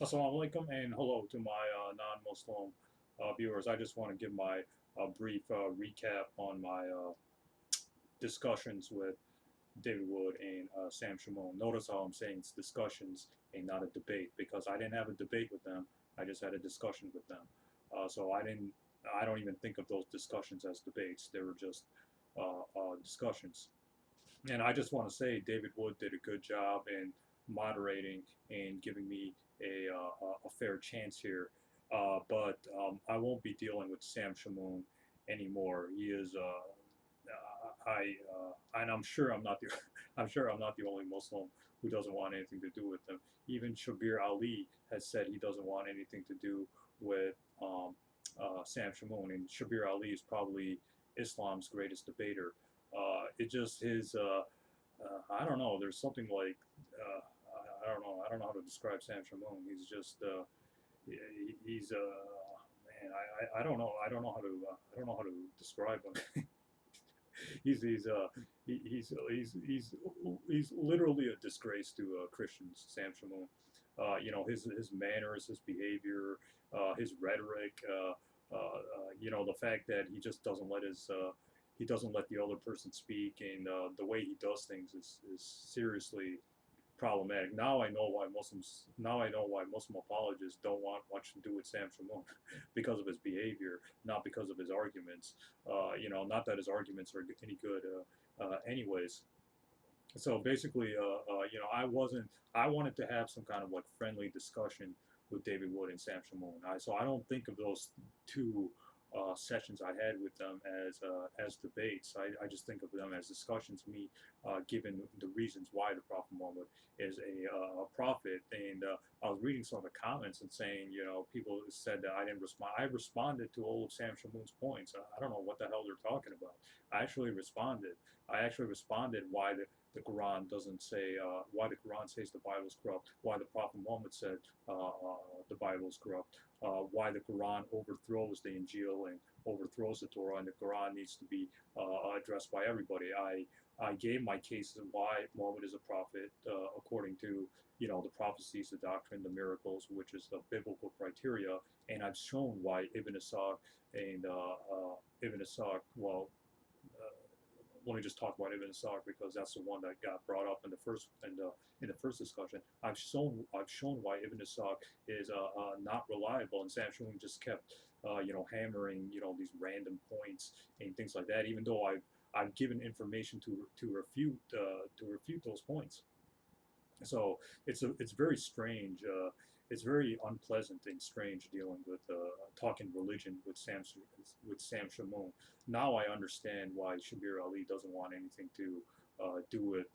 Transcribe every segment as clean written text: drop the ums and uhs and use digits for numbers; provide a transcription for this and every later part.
Assalamu alaikum and hello to my non-Muslim viewers. I just want to give my brief recap on my discussions with David Wood and Sam Shamoun. Notice how I'm saying it's discussions and not a debate because I didn't have a debate with them. I just had a discussion with them. So I don't even think of those discussions as debates. They were just discussions. And I just want to say David Wood did a good job in moderating and giving me a fair chance here. But I won't be dealing with Sam Shamoun anymore. He is and I'm sure I'm not the I'm sure I'm not the only Muslim who doesn't want anything to do with him. Even Shabir Ali has said he doesn't want anything to do with Sam Shamoun, and Shabir Ali is probably Islam's greatest debater. It just his I don't know. There's something like I don't know. I don't know how to describe Sam Shamoun. He's just he's man. I don't know. I don't know how to I don't know how to describe him. he's he's uh he's literally a disgrace to Christians. Sam Shamoun. His manners, his behavior, his rhetoric. The fact that he doesn't let the other person speak, and the way he does things is seriously problematic. Now I know why Muslim apologists don't want much to do with Sam Shamoun because of his behavior, not because of his arguments. Not that his arguments are any good, anyways. So basically, I wanted to have some kind of like friendly discussion with David Wood and Sam Shamoun. So I don't think of those two sessions I had with them as debates. I just think of them as discussions. Me giving the reasons why the Prophet Muhammad is a prophet, and I was reading some of the comments and saying, people said that I didn't respond. I responded to all of Sam Shamoun's points. I don't know what the hell they're talking about. I actually responded. I actually responded why the Quran doesn't say why the Quran says the Bible is corrupt, why the Prophet Muhammad said the Bible is corrupt, why the Quran overthrows the Injil and overthrows the Torah, and the Quran needs to be addressed by everybody. I gave my cases of why Muhammad is a prophet according to the prophecies, the doctrine, the miracles, which is the biblical criteria, and I've shown why Ibn Ishaq and Ibn Ishaq, uh, let me just talk about Ibn Ishaq because that's the one that got brought up in the first discussion. I've shown why Ibn Ishaq is not reliable, and Sam Shamoun just kept hammering these random points and things like that. Even though I've given information to refute those points. So it's very strange. It's very unpleasant and strange dealing with talking religion with Sam Shamoun. Now I understand why Shabir Ali doesn't want anything to do with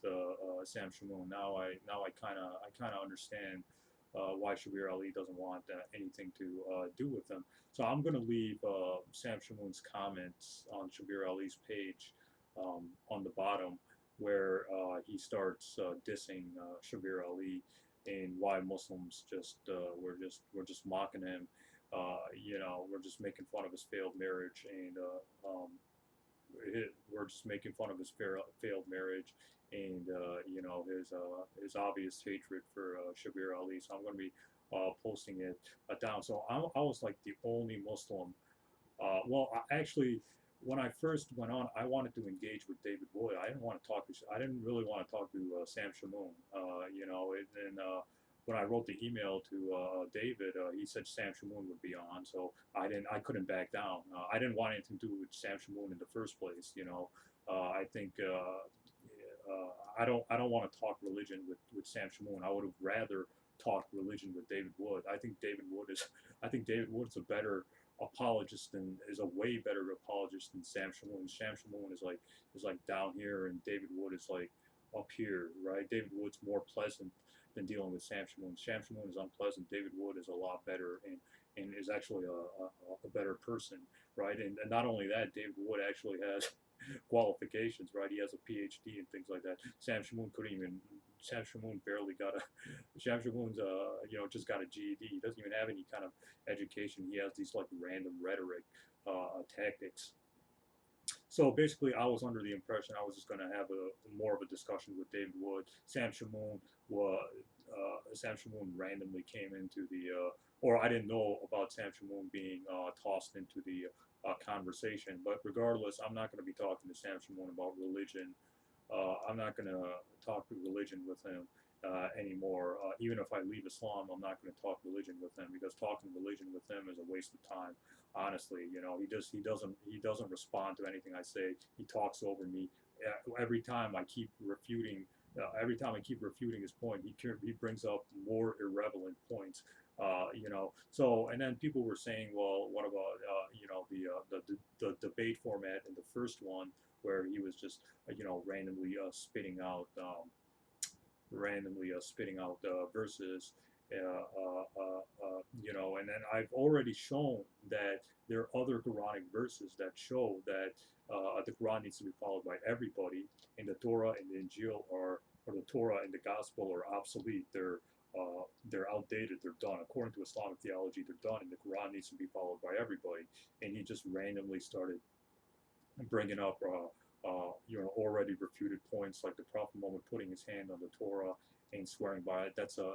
Sam Shamoun. Now I kind of understand why Shabir Ali doesn't want anything to do with them. So I'm going to leave Sam Shamoun's comments on Shabir Ali's page on the bottom where he starts dissing Shabir Ali and why Muslims we're just mocking him. We're just making fun of his failed marriage, and we're just making fun of his failed marriage, and his obvious hatred for Shabir Ali. So I'm going to be posting it down. So I was like the only Muslim actually, when I first went on, I wanted to engage with David Wood. I didn't want to talk to. I didn't really want to talk to Sam Shamoun. And when I wrote the email to David, he said Sam Shamoun would be on, so I didn't. I couldn't back down. I didn't want anything to do with Sam Shamoun in the first place. I think I don't want to talk religion with Sam Shamoun. I would have rather talked religion with David Wood. I think David Wood's a better apologist and is a way better apologist than Sam Shamoun. Sam Shamoun is like down here, and David Wood is like up here, right? David Wood's more pleasant than dealing with Sam Shamoun. Sam Shamoun is unpleasant. David Wood is a lot better and is actually a better person, right? And not only that, David Wood actually has qualifications, right? He has a PhD and things like that. Sam Shamoun couldn't even. Sam Shamoun barely got a. Sam Shamoun's just got a GED. He doesn't even have any kind of education. He has these like random rhetoric tactics. So basically, I was under the impression I was just going to have a more of a discussion with David Wood. Sam Shamoun Sam Shamoun randomly came into or I didn't know about Sam Shamoun being tossed into the conversation. But regardless, I'm not going to be talking to Sam Shamoun about religion. I'm not going to talk religion with him anymore. Even if I leave Islam, I'm not going to talk religion with him, because talking religion with him is a waste of time. Honestly, he doesn't respond to anything I say. He talks over me. Every time I keep refuting. Every time I keep refuting his point, he brings up more irrelevant points. So and then people were saying, well, what about the debate format in the first one, where he was just randomly spitting out verses, and then I've already shown that there are other Quranic verses that show that the Quran needs to be followed by everybody, and the Torah and the Injil or the Torah and the Gospel are obsolete. They're outdated. They're done. According to Islamic theology, they're done, and the Quran needs to be followed by everybody. And he just randomly started bringing up already refuted points, like the Prophet Muhammad putting his hand on the Torah and swearing by it. That's a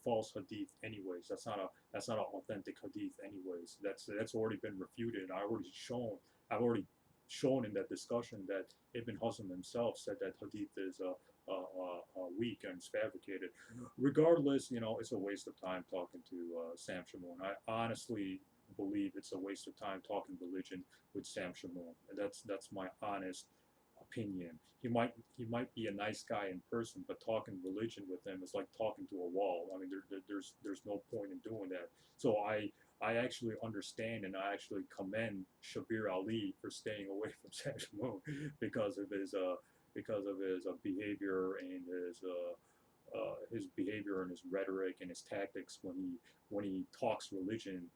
false hadith anyways. That's not an authentic hadith anyways. That's already been refuted. I've already shown in that discussion that Ibn Hazm himself said that hadith is weak and it's fabricated. Regardless, it's a waste of time talking to Sam Shamoun. I honestly believe it's a waste of time talking religion with Sam Shamoun. That's my honest opinion. He might be a nice guy in person, but talking religion with him is like talking to a wall. I mean, there's no point in doing that. So I actually understand, and I actually commend Shabir Ali for staying away from Sam Shamoun because of his behavior and his behavior and his rhetoric and his tactics when he talks religion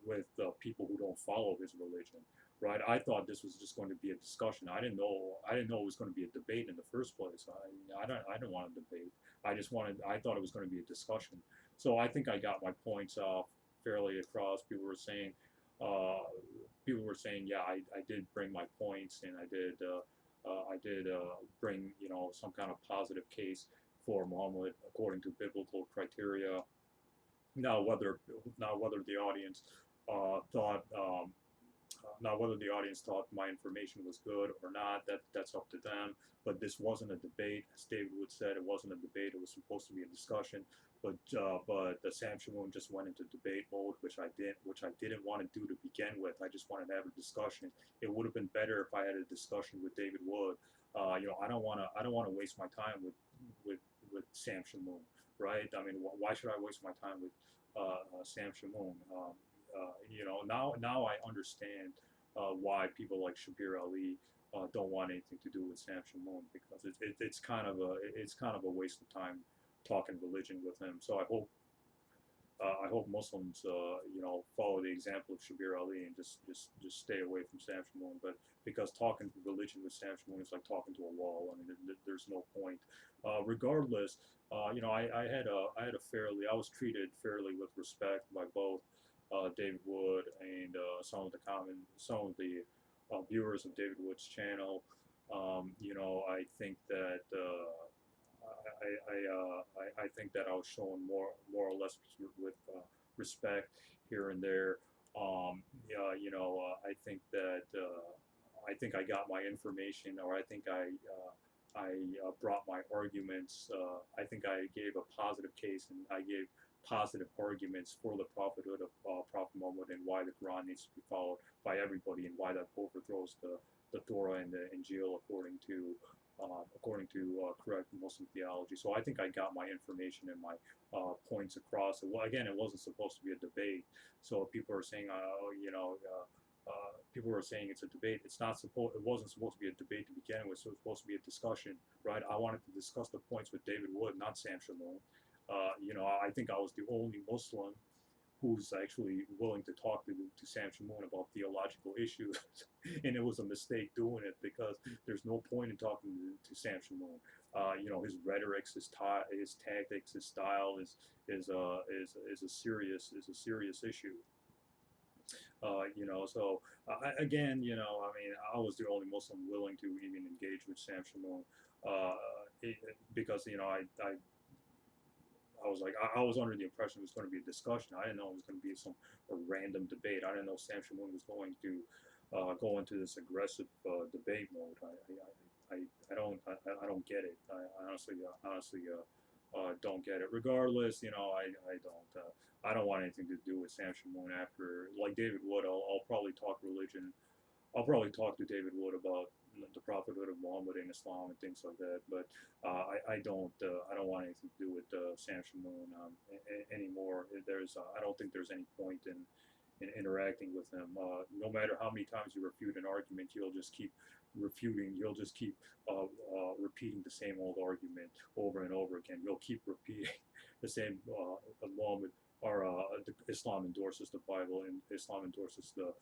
with people who don't follow his religion, right? I thought this was just going to be a discussion. I didn't know it was going to be a debate in the first place. I didn't want to debate. I thought it was going to be a discussion. So I think I got my points fairly across. Uh, people were saying, yeah, I did bring my points, and I did bring some kind of positive case for Muhammad according to biblical criteria. Now whether now whether the audience thought now whether the audience thought my information was good or not, that's up to them. But this wasn't a debate, as David Wood said. It wasn't a debate. It was supposed to be a discussion. But the Sam Shamoun just went into debate mode, which I didn't want to do to begin with. I just wanted to have a discussion. It would have been better if I had a discussion with David Wood. I don't want to waste my time with with Sam Shamoun, right? I mean, why should I waste my time with Sam Shamoun? Now I understand why people like Shabir Ali don't want anything to do with Sam Shamoun, because it's kind of a waste of time talking religion with him. So I hope Muslims follow the example of Shabir Ali and just stay away from Sam Shamoun. But because talking religion with Sam Shamoun is like talking to a wall. I mean, there's no point. Regardless, I was treated fairly with respect by both David Wood and some of the viewers of David Wood's channel. I think that. I think that I was shown more or less with respect here and there. I think I got my information, or I think I brought my arguments. I think I gave a positive case, and I gave positive arguments for the prophethood of Prophet Muhammad, and why the Quran needs to be followed by everybody, and why that overthrows the Torah and the Injil according to correct Muslim theology. So I think I got my information and my points across. Well, again, it wasn't supposed to be a debate. So people are saying, people are saying it's a debate. It wasn't supposed to be a debate to begin with. So it was supposed to be a discussion, right? I wanted to discuss the points with David Wood, not Sam Shamoun. I think I was the only Muslim who's actually willing to talk to Sam Shamoun about theological issues, and it was a mistake doing it, because there's no point in talking to Sam Shamoun. His rhetoric, his tactics, his style is a serious issue. Again, I mean, I was the only Muslim willing to even engage with Sam Shamoun, because was like, I was under the impression it was going to be a discussion. I didn't know it was going to be some a random debate. I didn't know Sam Shamoun was going to go into this aggressive debate mode. I don't get it. I honestly don't get it. Regardless, I don't want anything to do with Sam Shamoun after, like David Wood. I'll probably talk religion. I'll probably talk to David Wood about the prophethood of Muhammad and Islam and things like that. But I don't want anything to do with Sam Shamoun anymore. I don't think there's any point in interacting with him. No matter how many times you refute an argument, he'll just keep refuting. He'll just keep repeating the same old argument over and over again. He'll keep repeating the same Muhammad or Islam endorses the Bible and Islam endorses the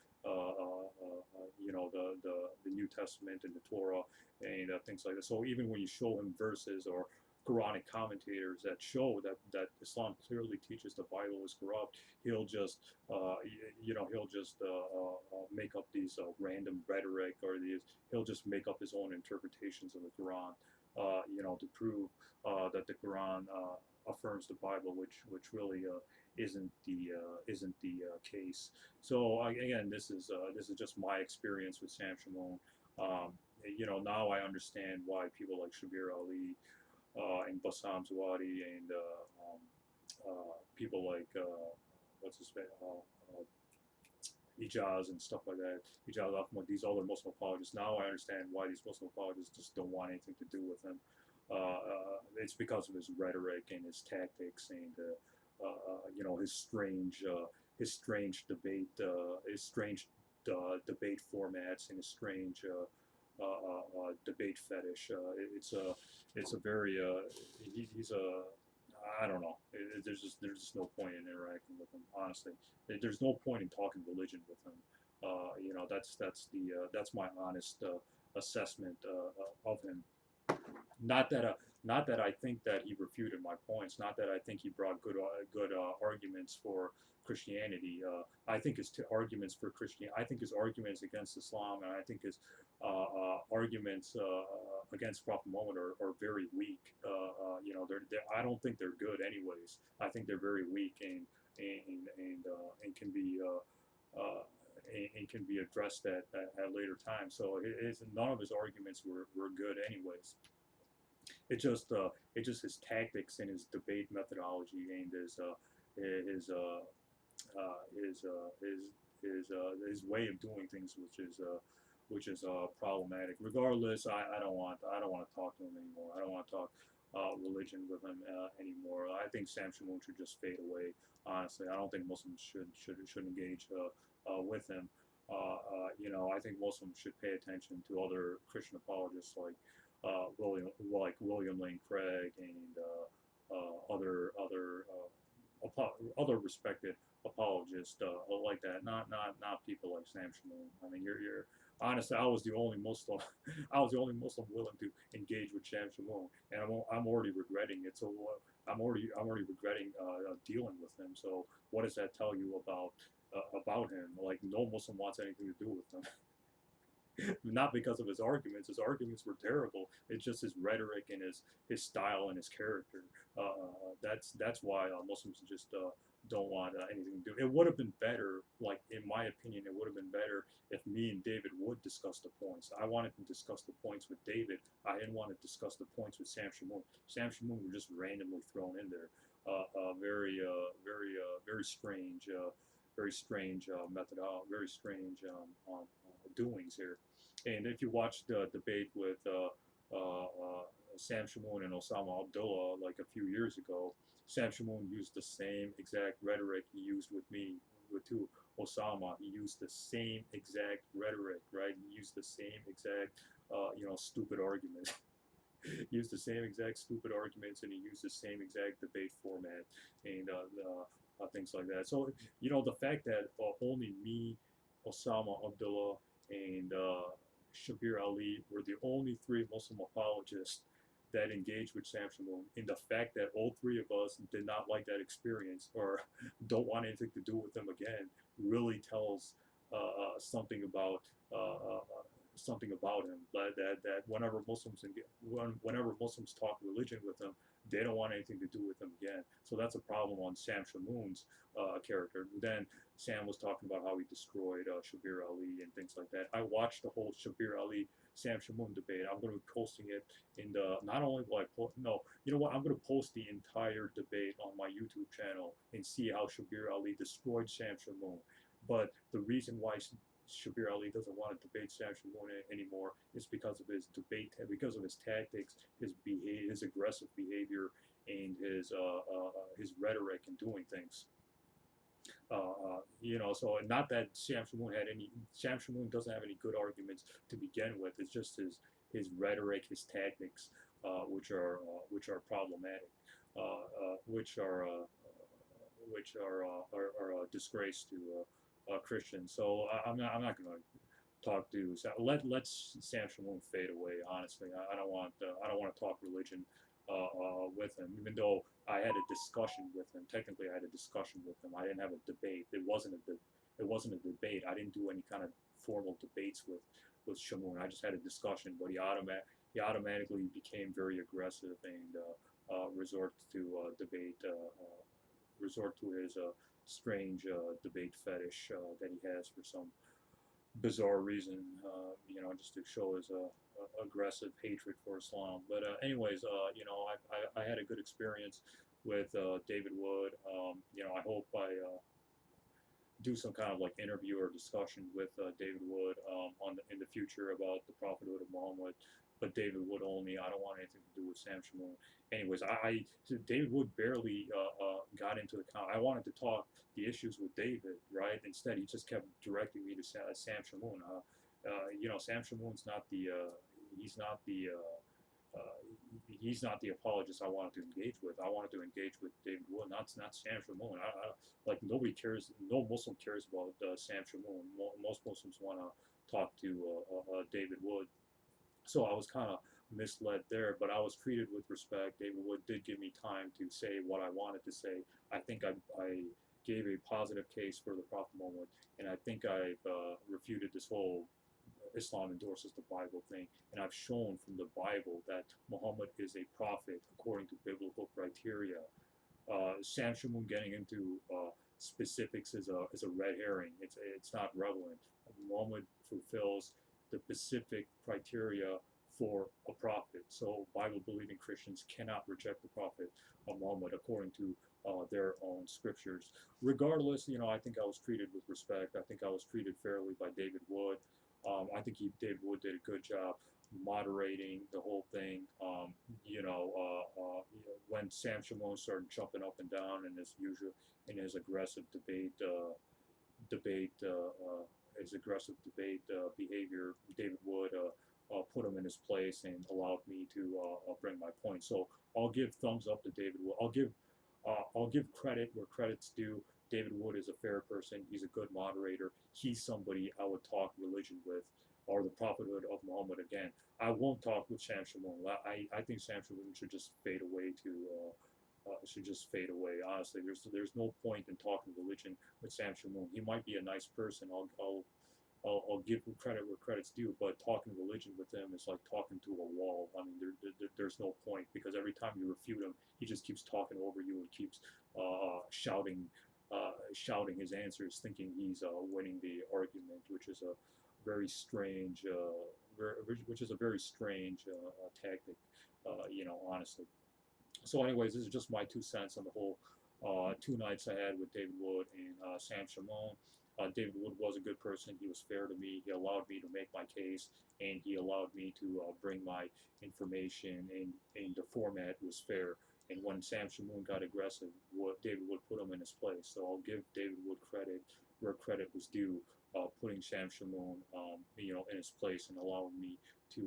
the New Testament and the Torah and things like that. So even when you show him verses or Quranic commentators that show that Islam clearly teaches the Bible is corrupt, he'll just he'll just make up these random rhetoric or these he'll just make up his own interpretations of the Quran, to prove that the Quran affirms the Bible, which really isn't the case. So again, this is just my experience with Sam Shamoun. Now I understand why people like Shabir Ali and Bassam Zawadi and people like what's his name, Ijaz and stuff like that, Ijaz Ahmad, these other Muslim apologists. Now I understand why these Muslim apologists just don't want anything to do with him. It's because of his rhetoric and his tactics and his strange debate formats and his strange debate fetish. It's a very he's a I don't know. There's just no point in interacting with him. Honestly, there's no point in talking religion with him. That's my honest assessment of him. Not that not that I think that he refuted my points. Not that I think he brought good arguments for Christianity. I think his arguments for Christianity. I think his arguments against Islam, and I think his arguments against Prophet Muhammad are very weak. I don't think they're good, anyways. I think they're very weak and can be. And can be addressed at later time. So none of his arguments were good, anyways. It's just his tactics and his debate methodology and his his way of doing things, which is problematic. Regardless, I don't want to talk to him anymore. I don't want to talk religion with him anymore. I think Sam Shamoun should just fade away. Honestly, I don't think Muslims should engage with him. I think Muslims should pay attention to other Christian apologists William Lane Craig and other respected apologists like that. Not people like Sam Shamoun. I mean, you're honestly, I was the only Muslim. I was the only Muslim willing to engage with Sam Shamoun, and I'm already regretting it. So I'm already regretting dealing with him. So what does that tell you about him? Like, no Muslim wants anything to do with him. Not because of his arguments. His arguments were terrible. It's just his rhetoric and his style and his character. That's why Muslims just don't want anything to do. It would have been better, like in my opinion, it would have been better if me and David would discuss the points. I wanted to discuss the points with David. I didn't want to discuss the points with Sam Shamoun. Sam Shamoun were just randomly thrown in there. Very strange. Very strange method. Very strange doings here. And if you watch the debate with Sam Shamoun and Osama Abdullah like a few years ago, Sam Shamoun used the same exact rhetoric he used with me, with Osama. He used the same exact rhetoric, right? He used the same exact, stupid arguments. He used the same exact stupid arguments, and he used the same exact debate format and things like that. So, the fact that only me, Osama Abdullah, and Shabir Ali were the only three Muslim apologists that engaged with Sam Shamoun, and the fact that all three of us did not like that experience or don't want anything to do with them again really tells something about him. That whenever Muslims talk religion with him, They don't want anything to do with him again. So that's a problem on Sam Shamoun's character. Then Sam was talking about how he destroyed Shabir Ali and things like that. I watched the whole Shabir Ali Sam Shamoun debate. I'm going to be posting it in the, not only will I post, no, you know what, I'm going to post the entire debate on my YouTube channel and see how Shabir Ali destroyed Sam Shamoun. But the reason why Shabir Ali doesn't want to debate Sam Shamoun anymore is because of his debate, because of his tactics, his behavior, his aggressive behavior, and his rhetoric and doing things. So not that Sam Shamoun doesn't have any good arguments to begin with. It's just his rhetoric, his tactics, which are problematic, which are a disgrace to Christians. So I'm not going to talk to let Sam Shamoun fade away. Honestly, I don't want to talk religion with him, even though I had a discussion with him. Technically, I had a discussion with him. I didn't have a debate. It wasn't a debate. I didn't do any kind of formal debates with Shamoun. I just had a discussion, but he automatically became very aggressive and resort to resort to his strange debate fetish that he has for some bizarre reason, just to show his aggressive hatred for Islam. But anyways, I had a good experience with David Wood. I hope I do some kind of like interview or discussion with David Wood in the future about the prophethood of Muhammad, but David Wood only. I don't want anything to do with Sam Shamoun. Anyways, David Wood barely got into the I wanted to talk the issues with David, right? Instead, he just kept directing me to Sam Shamoun. Sam Shamoun's not the he's not the apologist I wanted to engage with. I wanted to engage with David Wood, not Sam Shamoun. Like nobody cares. No Muslim cares about Sam Shamoun. Most Muslims want to talk to David Wood. So I was kind of misled there, but I was treated with respect. David Wood did give me time to say what I wanted to say. I think I gave a positive case for the Prophet Muhammad, and I think I've refuted this whole Islam endorses the Bible thing, and I've shown from the Bible that Muhammad is a prophet according to biblical criteria. Sam Shamoun getting into specifics is a red herring. It's not relevant. Muhammad fulfills the specific criteria for a prophet. So Bible-believing Christians cannot reject the prophet of Muhammad according to their own scriptures. Regardless, I think I was treated with respect. I think I was treated fairly by David Wood. I think David Wood did a good job moderating the whole thing. When Sam Shamoun started jumping up and down in his aggressive debate, his aggressive debate behavior, David Wood put him in his place and allowed me to bring my point. So I'll give thumbs up to David Wood. I'll give credit where credit's due. David Wood is a fair person. He's a good moderator. He's somebody I would talk religion with, or the prophethood of Muhammad again. I won't talk with Sam Shamoun. I think Sam Shamoun should just fade away Honestly, there's no point in talking religion with Sam Shamoun. He might be a nice person. I'll give him credit where credit's due, but talking religion with him is like talking to a wall. I mean, there's no point, because every time you refute him, he just keeps talking over you and keeps shouting his answers, thinking he's winning the argument, which is a very strange, tactic, honestly. So, anyways, this is just my 2 cents on the whole 2 nights I had with David Wood and Sam Shamoun. David Wood was a good person. He was fair to me. He allowed me to make my case, and he allowed me to bring my information, and the format was fair. And when Sam Shamoun got aggressive, David Wood put him in his place. So I'll give David Wood credit where credit was due, putting Sam Shamoun, in his place and allowing me to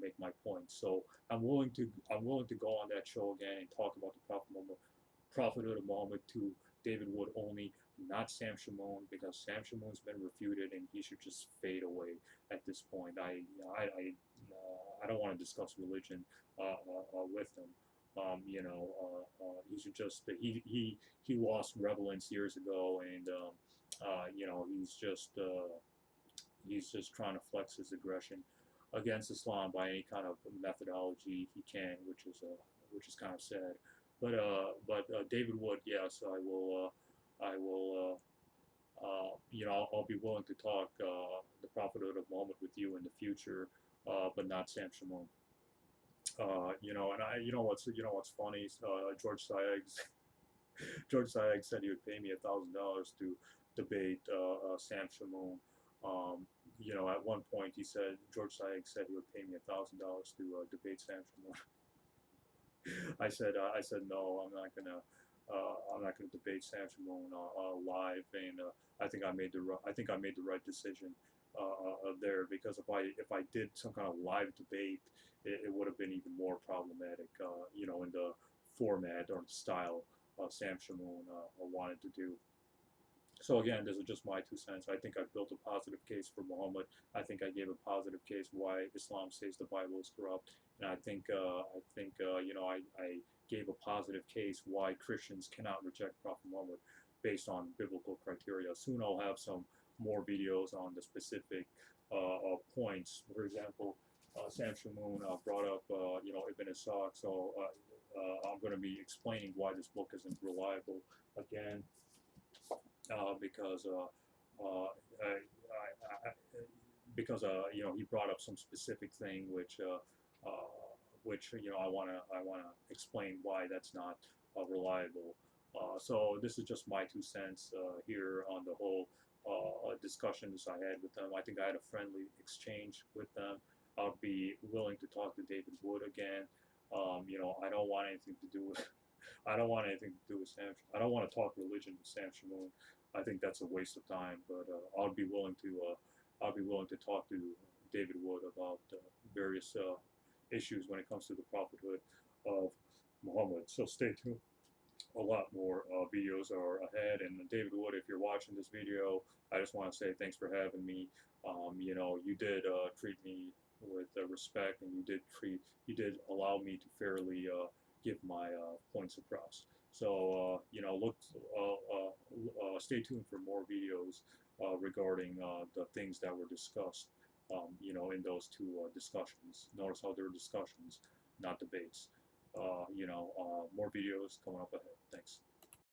make my point. So I'm willing to go on that show again and talk about the prophethood of Muhammad to David Wood only, not Sam Shamoun, because Sam Shamoun's been refuted and he should just fade away at this point. I don't want to discuss religion with him. He should just he lost relevance years ago, and he's just trying to flex his aggression against Islam by any kind of methodology he can, which is kind of sad. But David Wood, yes, I will. I'll be willing to talk the prophethood of Muhammad with you in the future, but not Sam Shamoun. And what's funny? George Sayegh said he would pay me $1,000 to debate Sam Shamoun. At one point he said George Sayegh said he would pay me $1,000 to debate Sam Shamoun. I said no, I'm not gonna debate Sam Shamoun live, and I think I made the right decision there, because if I did some kind of live debate, it would have been even more problematic, in the format or the style Sam Shamoun wanted to do. So again, this is just my 2 cents. I think I built a positive case for Muhammad. I think I gave a positive case why Islam says the Bible is corrupt, and I gave a positive case why Christians cannot reject Prophet Muhammad based on biblical criteria. Soon I'll have some more videos on the specific points. For example, Sam Shamoun brought up Ibn Ishaq, so I'm going to be explaining why this book isn't reliable again, because uh, I, I, he brought up some specific thing which I wanna explain why that's not reliable. So this is just my 2 cents here on the whole discussions I had with them. I think I had a friendly exchange with them. I'll be willing to talk to David Wood again. I don't want anything to do with I don't want anything to do with Sam. I don't want to talk religion with Sam Shamoun. I think that's a waste of time. But I'll be willing to talk to David Wood about various issues when it comes to the prophethood of Muhammad. So stay tuned. A lot more videos are ahead. And David Wood, if you're watching this video, I just want to say thanks for having me. You did treat me with respect, and you did allow me to fairly give my points across. So stay tuned for more videos regarding the things that were discussed. In those two discussions. Notice how they're discussions, not debates. More videos coming up ahead. Thanks.